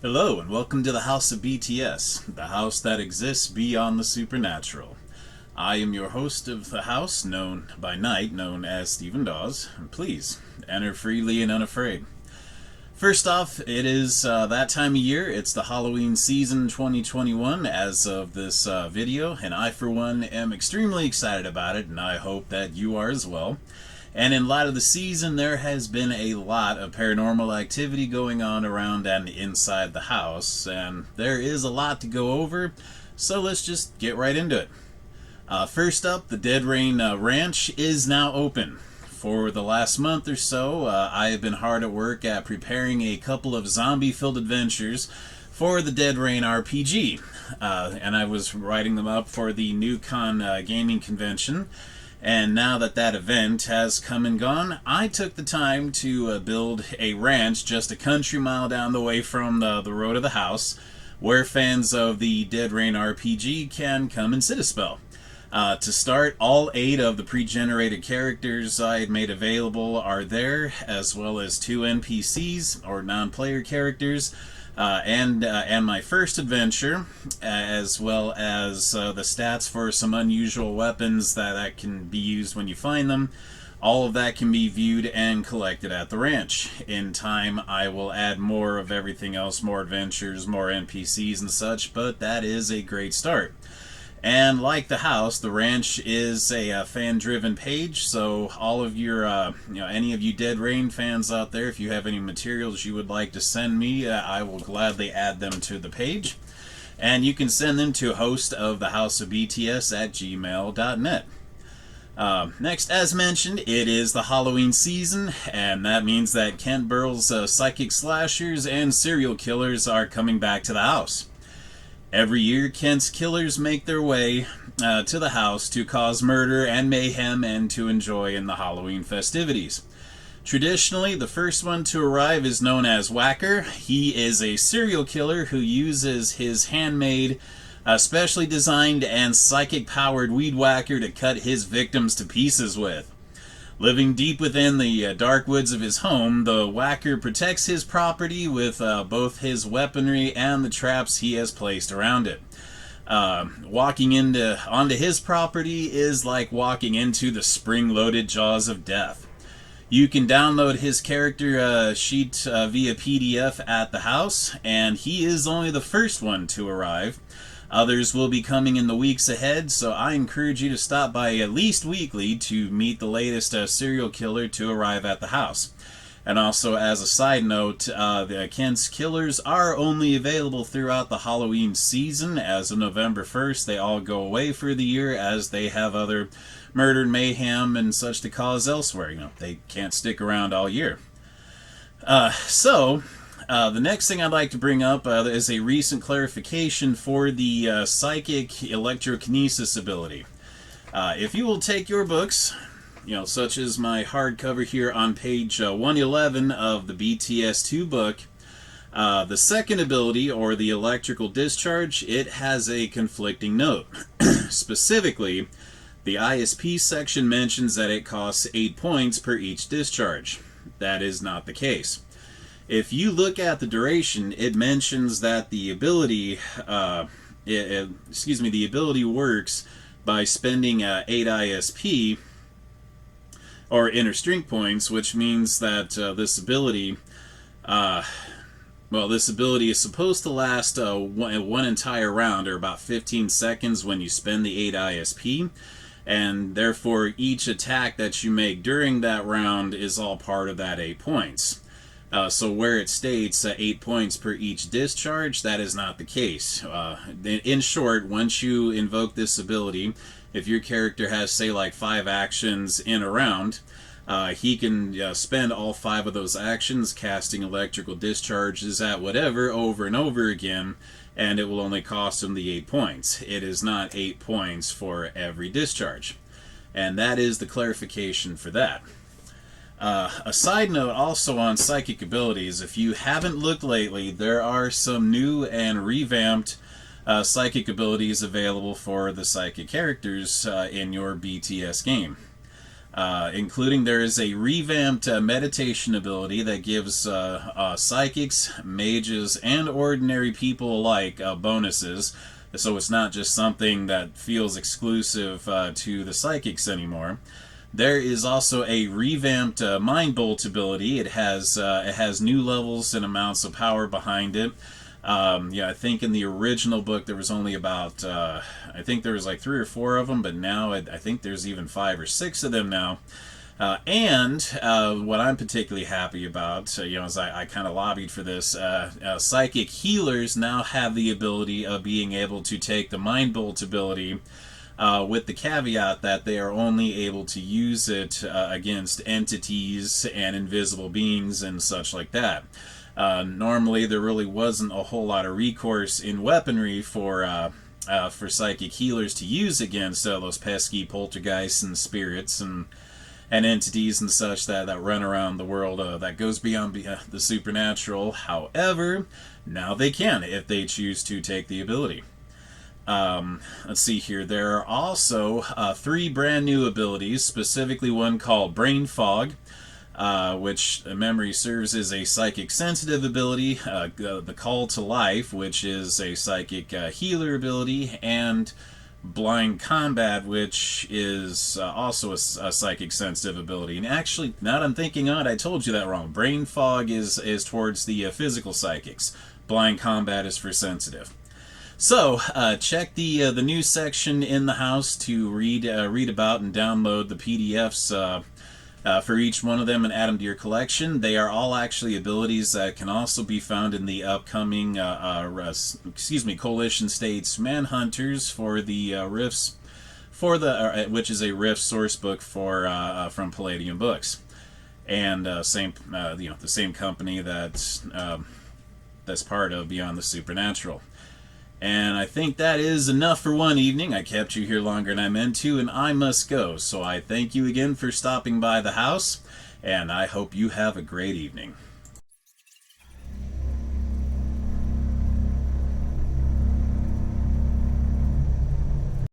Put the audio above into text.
Hello and welcome to the House of BTS, the house that exists beyond the supernatural. I am your host of the house, known by night, known as Stephen Dawes. Please, enter freely and unafraid. First off, it is that time of year. It's the Halloween season 2021 as of this video, and I for one am extremely excited about it, and I hope that you are as well. And in light of the season, there has been a lot of paranormal activity going on around and inside the house, and there is a lot to go over, so let's just get right into it. First up, the Dead Rain Ranch is now open. For the last month or so, I have been hard at work at preparing a couple of zombie-filled adventures for the Dead Rain RPG, and I was writing them up for the NewCon gaming convention. And now that that event has come and gone, I took the time to build a ranch just a country mile down the way from the road of the house, where fans of the Dead Rain RPG can come and sit a spell. To start, all 8 of the pre-generated characters I had made available are there, as well as 2 NPCs, or non-player characters, and my first adventure, as well as the stats for some unusual weapons that can be used when you find them. All of that can be viewed and collected at the ranch. In time, I will add more of everything else, more adventures, more NPCs and such, but that is a great start. And like the house, the ranch is a fan-driven page, so all of your, any of you Dead Rain fans out there, if you have any materials you would like to send me, I will gladly add them to the page. And you can send them to hostofthehouseofbts@gmail.net. Next, as mentioned, it is the Halloween season, and that means that Kent Burrell's psychic slashers and serial killers are coming back to the house. Every year, Kent's killers make their way to the house to cause murder and mayhem and to enjoy in the Halloween festivities. Traditionally, the first one to arrive is known as Whacker. He is a serial killer who uses his handmade, specially designed and psychic-powered weed whacker to cut his victims to pieces with. Living deep within the dark woods of his home, the Whacker protects his property with both his weaponry and the traps he has placed around it. Walking onto his property is like walking into the spring-loaded jaws of death. You can download his character sheet via PDF at the house, and he is only the first one to arrive. Others will be coming in the weeks ahead, so I encourage you to stop by at least weekly to meet the latest serial killer to arrive at the house. And also, as a side note, the Kent's killers are only available throughout the Halloween season. As of November 1st, they all go away for the year as they have other murder and mayhem and such to cause elsewhere. They can't stick around all year. The next thing I'd like to bring up is a recent clarification for the psychic electrokinesis ability. If you will take your books, such as my hardcover here on page 111 of the BTS2 book, the second ability, or the electrical discharge, it has a conflicting note. Specifically, the ISP section mentions that it costs 8 points per each discharge. That is not the case. If you look at the duration, it mentions that the ability, the ability works by spending 8 ISP, or inner strength points, which means that this ability is supposed to last one entire round, or about 15 seconds when you spend the 8 ISP, and therefore each attack that you make during that round is all part of that 8 points. So where it states 8 points per each discharge, that is not the case. In short, once you invoke this ability, if your character has, say, like 5 actions in a round, he can spend all 5 of those actions casting electrical discharges at whatever over and over again, and it will only cost him the 8 points. It is not 8 points for every discharge. And that is the clarification for that. A side note also on psychic abilities, if you haven't looked lately, there are some new and revamped psychic abilities available for the psychic characters in your BTS game. including there is a revamped meditation ability that gives psychics, mages, and ordinary people alike bonuses. So it's not just something that feels exclusive to the psychics anymore. There is also a revamped Mind Bolt ability. It has new levels and amounts of power behind it. Yeah, I think in the original book there was only about I think there was like 3 or 4 of them, but now I think there's even 5 or 6 of them now. And what I'm particularly happy about, as I kind of lobbied for this, psychic healers now have the ability of being able to take the Mind Bolt ability. With the caveat that they are only able to use it against entities and invisible beings and such like that. Normally, there really wasn't a whole lot of recourse in weaponry for psychic healers to use against those pesky poltergeists and spirits and entities and such that run around the world that goes beyond the supernatural. However, now they can if they choose to take the ability. Let's see here. There are also 3 brand new abilities, specifically one called Brain Fog, which memory serves as a psychic sensitive ability, the Call to Life, which is a psychic healer ability, and Blind Combat, which is also a psychic sensitive ability. And actually, now that I'm thinking on it, I told you that wrong. Brain Fog is towards the physical psychics. Blind Combat is for sensitive. So, check the news section in the house to read about and download the PDFs for each one of them and add them to your collection. They are all actually abilities that can also be found in the upcoming Coalition States Manhunters for the Rifts, which is a Rift source book from Palladium Books, and the same company that's part of Beyond the Supernatural. And I think that is enough for one evening. I kept you here longer than I meant to, and I must go. So I thank you again for stopping by the house, and I hope you have a great evening.